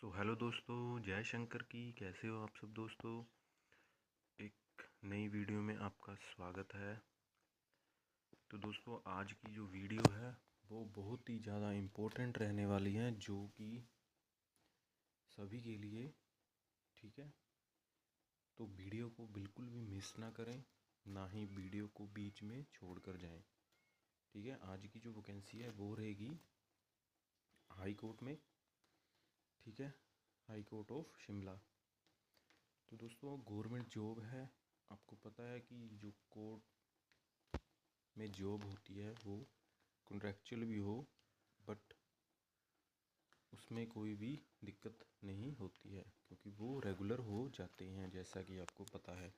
Hello दोस्तों, जय शंकर की। कैसे हो आप सब दोस्तों। एक नई वीडियो में आपका स्वागत है। तो दोस्तों, आज की जो वीडियो है वो बहुत ही ज़्यादा इम्पोर्टेंट रहने वाली है, जो कि सभी के लिए। ठीक है, तो वीडियो को बिल्कुल भी मिस ना करें, ना ही वीडियो को बीच में छोड़ कर जाएँ। ठीक है, आज की जो वैकेंसी है वो रहेगी हाई कोर्ट में। ठीक है, हाई कोर्ट ऑफ शिमला। तो दोस्तों, गवर्नमेंट जॉब है। आपको पता है कि जो कोर्ट में जॉब होती है वो कॉन्ट्रैक्चुअल भी हो, बट उसमें कोई भी दिक्कत नहीं होती है, क्योंकि वो रेगुलर हो जाते हैं, जैसा कि आपको पता है।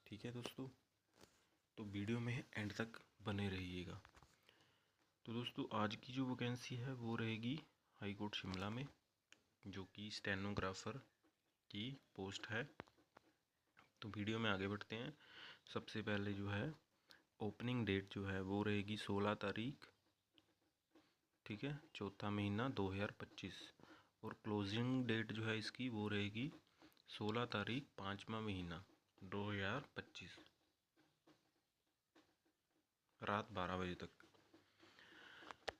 ठीक है दोस्तों, तो वीडियो में एंड तक बने रहिएगा। तो दोस्तों, आज की जो वैकेंसी है वो रहेगी हाई कोर्ट शिमला में, जो कि स्टेनोग्राफर की पोस्ट है। तो वीडियो में आगे बढ़ते हैं। सबसे पहले जो है ओपनिंग डेट जो है वो रहेगी 16 तारीख। ठीक है, चौथा महीना 2025। और क्लोजिंग डेट जो है इसकी वो रहेगी 16 तारीख 5वां महीना 2025, रात 12 बजे तक।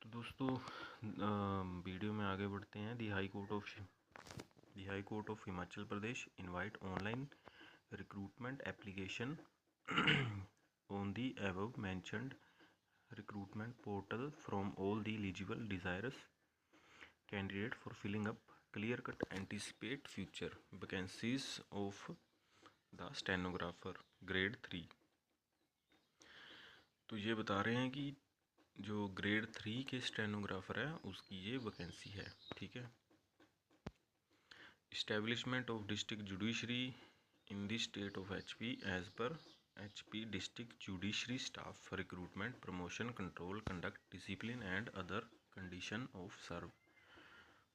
तो दोस्तों, वीडियो में आगे बढ़ते हैं। The high court of Himachal Pradesh invite online recruitment application on the above mentioned recruitment portal from all the eligible desirous candidate for filling up clear-cut anticipate future vacancies of the stenographer grade 3। तो ये बता रहे हैं कि जो grade 3 के stenographer है उसकी ये वैकेंसी है। ठीक है, establishment of district judiciary in the state of HP as पर HP district judiciary staff recruitment promotion control conduct discipline and other condition of service.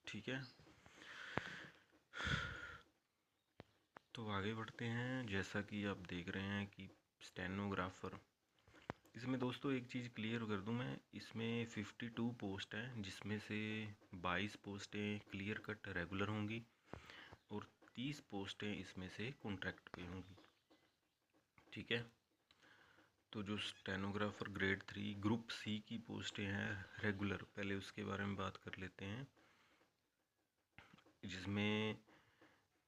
ठीक है, तो आगे बढ़ते हैं। जैसा कि आप देख रहे हैं कि स्टेनोग्राफर, इसमें दोस्तों एक चीज़ क्लियर कर दूं मैं, इसमें 52 पोस्ट हैं, जिसमें से 22 पोस्टें क्लियर कट रेगुलर होंगी और 30 पोस्टें इसमें से कॉन्ट्रैक्ट पे होंगी। ठीक है, तो जो स्टेनोग्राफर ग्रेड 3 ग्रुप C की पोस्टें हैं रेगुलर, पहले उसके बारे में बात कर लेते हैं। जिसमें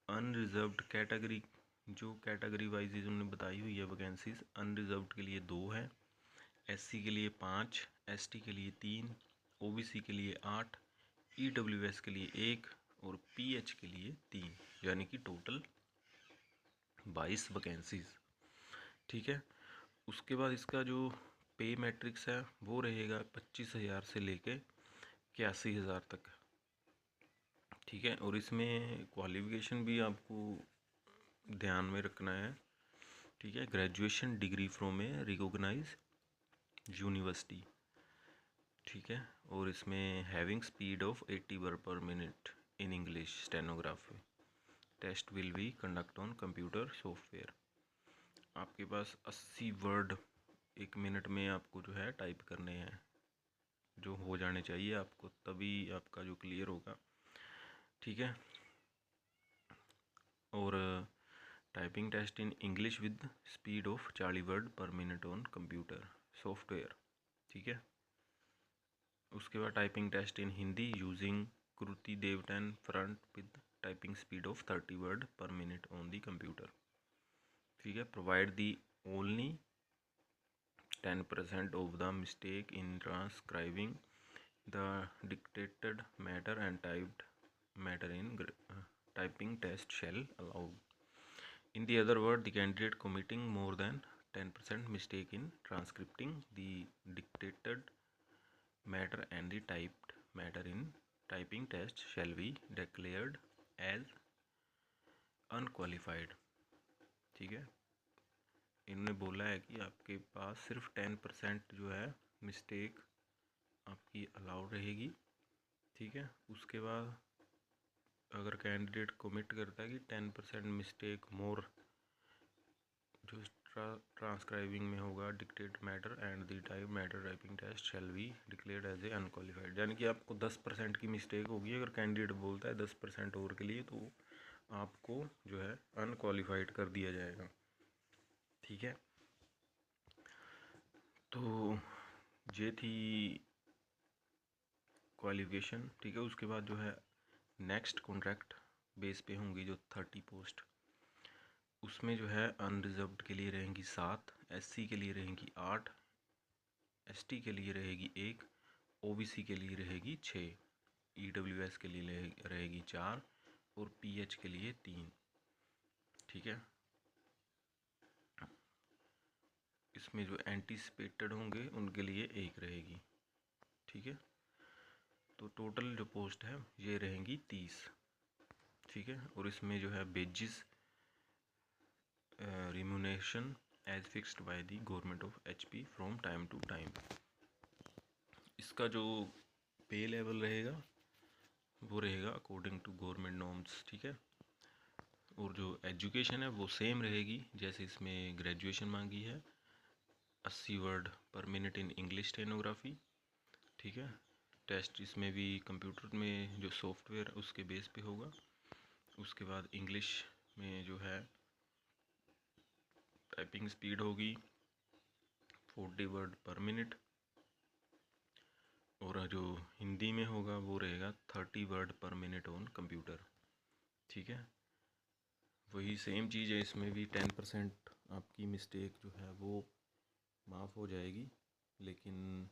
अनरिजर्व्ड कैटेगरी, जो कैटेगरी वाइज उन्होंने बताई हुई है वैकेंसीज, अनरिजर्व्ड के लिए 2 है, SC के लिए 5, ST के लिए 3, OBC के लिए 8, EWS के लिए 1 और PH के लिए 3, यानी कि टोटल 22 वैकेंसीज। ठीक है, उसके बाद इसका जो पे मैट्रिक्स है वो रहेगा 25,000 से लेके 81,000 तक। ठीक है, और इसमें क्वालिफिकेशन भी आपको ध्यान में रखना है। ठीक है, graduation degree from a recognise university. ठीक है, और इसमें having speed of 80 word per minute in English stenography. Test will be conduct on computer software. आपके पास 80 वर्ड एक मिनट में आपको जो है टाइप करने हैं, जो हो जाने चाहिए आपको, तभी आपका जो क्लियर होगा। ठीक है, और typing test in English with speed of 40 word per minute on computer software. ठीक है, उसके बाद typing test in Hindi using Kruti Dev 10 front with typing speed of 30 word per minute on the computer. ठीक है, provide the only 10% of the mistake in transcribing the dictated matter and typed matter in typing test shall allow. In the other word, the candidate committing more than 10% mistake in transcripting the dictated matter and the typed matter in typing test shall be declared as unqualified. ठीक है, इन्होंने बोला है कि आपके पास सिर्फ 10% जो है मिस्टेक आपकी अलाउड रहेगी। ठीक है, उसके बाद अगर कैंडिडेट कमिट करता है कि 10% मिस्टेक मोर जो ट्रांसक्राइबिंग में होगा dictate matter and the type matter typing test shall be declared as a unqualified, यानी कि आपको 10% की मिस्टेक होगी। अगर कैंडिडेट बोलता है 10% और के लिए, तो आपको जो है अनक्वालिफाइड कर दिया जाएगा। ठीक है, तो ये थी क्वालिफिकेशन। ठीक है, उसके बाद जो है नेक्स्ट कॉन्ट्रैक्ट बेस पे होंगी जो 30 पोस्ट, उसमें जो है अनरिजर्व्ड के लिए रहेंगी 7, एससी के लिए रहेंगी 8, एसटी के लिए रहेगी 1, ओबीसी के लिए रहेगी 6, ईडब्ल्यूएस के लिए रहेगी 4 और पीएच के लिए 3। ठीक है, इसमें जो एंटीसिपेटेड होंगे उनके लिए 1 रहेगी। ठीक है, तो टोटल जो पोस्ट है ये रहेंगी 30। ठीक है, और इसमें जो है basis remuneration as fixed by the government of HP from time to time. इसका जो पे लेवल रहेगा वो रहेगा अकॉर्डिंग टू गवर्नमेंट नॉर्म्स। ठीक है, और जो एजुकेशन है वो सेम रहेगी, जैसे इसमें ग्रेजुएशन मांगी है, 80 word per minute in English stenography. ठीक है, टेस्ट इसमें भी कंप्यूटर में जो सॉफ्टवेयर उसके बेस पे होगा। उसके बाद इंग्लिश में जो है टाइपिंग स्पीड होगी 40 वर्ड पर मिनट, और जो हिंदी में होगा वो रहेगा 30 word per minute on computer. ठीक है, वही सेम चीज़ है, इसमें भी 10% आपकी मिस्टेक जो है वो माफ़ हो जाएगी, लेकिन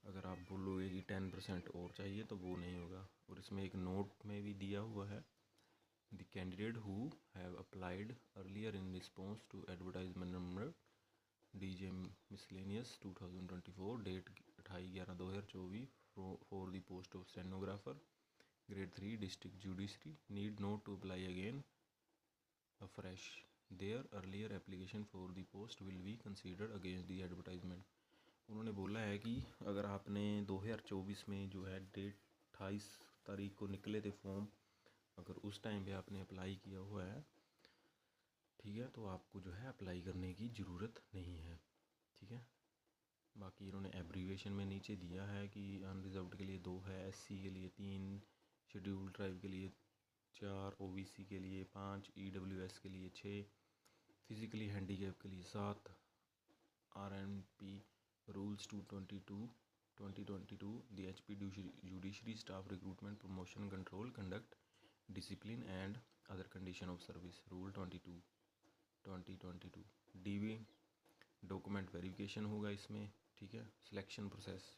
अगर आप बोलोगे कि 10% और चाहिए तो वो नहीं होगा। और इसमें एक नोट में भी दिया हुआ है, the candidate who have applied earlier in response to advertisement number DJ miscellaneous 2024 date 28/11/2024 for the post of stenographer grade 3 district judiciary need not to apply again afresh. Their earlier application for the post will be considered against the advertisement. उन्होंने बोला है कि अगर आपने 2024 में जो है date 28 तारीख को निकले थे फॉर्म, अगर उस टाइम पे आपने अप्लाई किया हुआ है, ठीक है, तो आपको जो है अप्लाई करने की ज़रूरत नहीं है। ठीक है, बाकी इन्होंने एब्रीवेशन में नीचे दिया है कि अनरिजर्व्ड के लिए 2 है, एससी के लिए 3, शेड्यूल्ड ट्राइब के लिए 4, ओबीसी के लिए 5, ईडब्ल्यूएस के लिए 6, फिजिकली हैंडीकैप के लिए 7, RNP rules 2022 the HP judiciary staff recruitment promotion control conduct discipline and other condition of service rule 2022 DV document verification होगा इसमें। ठीक है, सिलेक्शन प्रोसेस,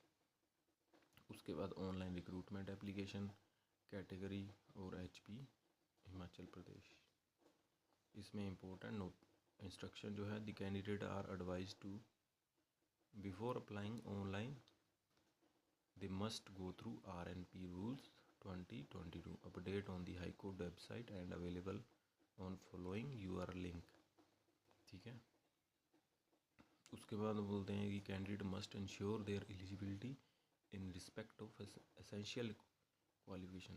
उसके बाद ऑनलाइन रिक्रूटमेंट एप्लीकेशन कैटेगरी और एचपी हिमाचल प्रदेश। इसमें इम्पोर्टेंट नोट इंस्ट्रक्शन जो है, the candidate are advise to before applying online they must go through RNP rules 2022 update on the high court website and available on following UR link. ठीक है, उसके बाद बोलते हैं कि candidate must ensure their eligibility in respect of essential qualification,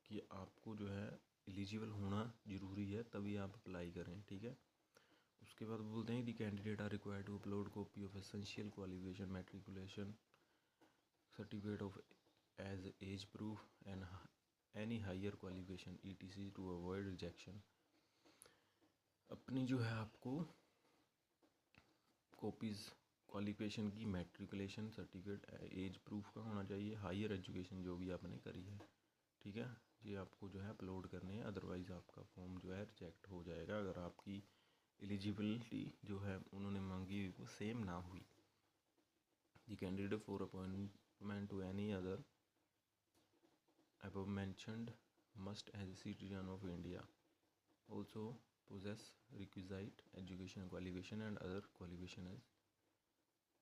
कि आपको जो है एलिजिबल होना ज़रूरी है तभी आप अप्लाई करें। ठीक है, उसके बाद बोलते हैं the candidate are required to upload copy of essential qualification matriculation certificate of age age proof and any higher qualification ETC to avoid rejection. अपनी जो है आपको कॉपीज़ क्वालिफिकेशन की मैट्रिकुलेशन सर्टिफिकेट एज प्रूफ का होना चाहिए, हायर एजुकेशन जो भी आपने करी है। ठीक है, ये आपको जो है अपलोड करने हैं, अदरवाइज़ आपका फॉर्म जो है रिजेक्ट हो जाएगा अगर आपकी एलिजिबिलिटी जो है उन्होंने मांगी हुई वो सेम ना हुई। The candidate for appointment to any other above mentioned must as a citizen of India also possess requisite education qualification and other qualification as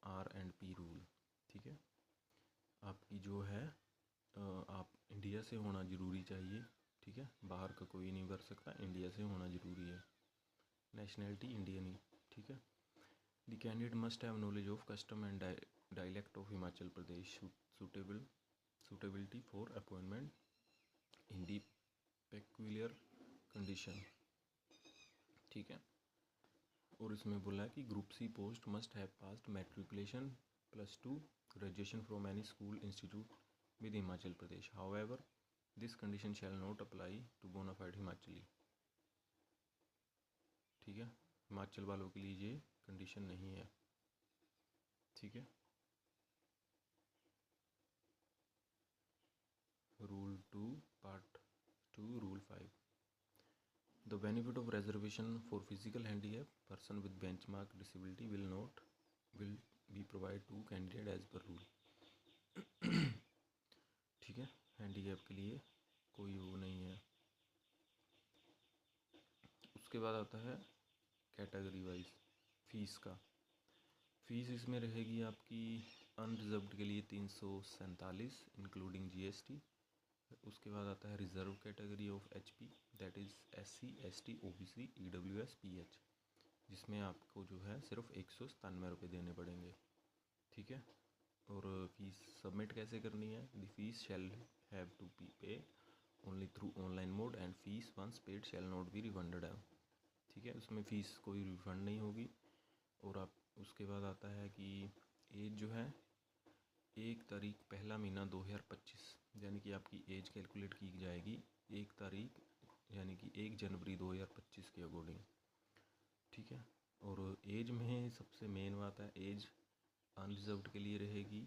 R&P rule। ठीक है, आपकी जो है आप इंडिया से होना ज़रूरी चाहिए। ठीक है, बाहर का कोई नहीं कर सकता, इंडिया से होना ज़रूरी है, नेशनैलिटी इंडियन ही। ठीक है, the candidate must have knowledge of custom and dialect of Himachal Pradesh suitability for appointment in the peculiar condition। ठीक है, और इसमें बोला है कि group C post must have passed matriculation +2 graduation from any school institute with Himachal Pradesh. However this condition shall not apply to bona fide Himachali. ठीक है, हिमाचल वालों के लिए ये कंडीशन नहीं है। ठीक है, rule 2 part 2 rule 5। The benefit of reservation for physical handicap person with benchmark disability will be provided to candidate as per rule। ठीक है, हैंडीकैप के लिए कोई वो नहीं है। उसके बाद आता है कैटेगरी वाइज फीस का। फीस इसमें रहेगी आपकी अनरिजर्व्ड के लिए 347 इंक्लूडिंग GST। उसके बाद आता है reserve category of HP, that is SC ST OBC EWS PH, जिसमें आपको जो है सिर्फ 197 रुपये देने पड़ेंगे। ठीक है, और फीस सबमिट कैसे करनी है? The fees shall have to be pay only through online mode and fees once paid shall not be refunded है। ठीक है, उसमें फ़ीस कोई रिफ़ंड नहीं होगी। और आप उसके बाद आता है कि एज जो है 1 तारीख पहला महीना 2025, यानी कि आपकी एज कैलकुलेट की जाएगी 1 तारीख यानी कि 1 जनवरी 2025 के अकॉर्डिंग। ठीक है, और एज में सबसे मेन बात है, एज अनरिजर्व्ड के लिए रहेगी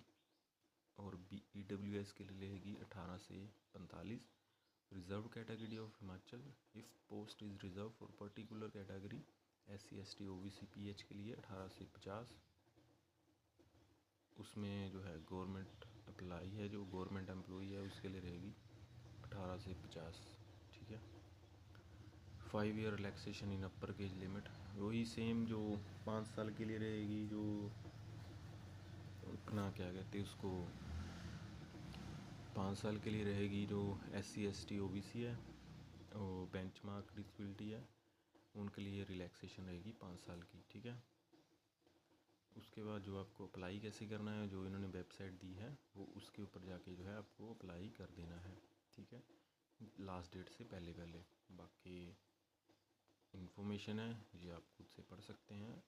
और EWS के लिए रहेगी 18 से 45। Reserve category of Himachal if post is reserve for particular category SC ST OBC PH के लिए 18 से 50। उसमें जो है गवर्नमेंट अप्लाई है, जो गवर्नमेंट एम्प्लॉई है उसके लिए रहेगी 18 से 50। ठीक है, 5 ईयर रिलैक्सेशन इन अपर एज लिमिट, वही सेम जो 5 साल के लिए रहेगी, जो अपना क्या कहते हैं उसको, 5 साल के लिए रहेगी जो SC ST OBC है और बेंचमार्क डिसेबिलिटी है, उनके लिए रिलैक्सेशन रहेगी 5 साल की। ठीक है, उसके बाद जो आपको अप्लाई कैसे करना है, जो इन्होंने वेबसाइट दी है वो उसके ऊपर जाके जो है आपको अप्लाई कर देना है। ठीक है, लास्ट डेट से पहले पहले। बाकी इन्फॉर्मेशन है ये आप खुद से पढ़ सकते हैं।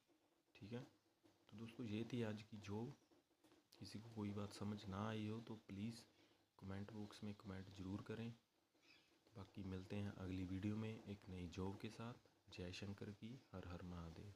ठीक है, तो दोस्तों ये थी आज की जॉब। किसी को कोई बात समझ ना आई हो तो प्लीज़ कमेंट बॉक्स में कमेंट ज़रूर करें। बाकी मिलते हैं अगली वीडियो में एक नई जॉब के साथ। जय शंकर की, हर हर महादेव।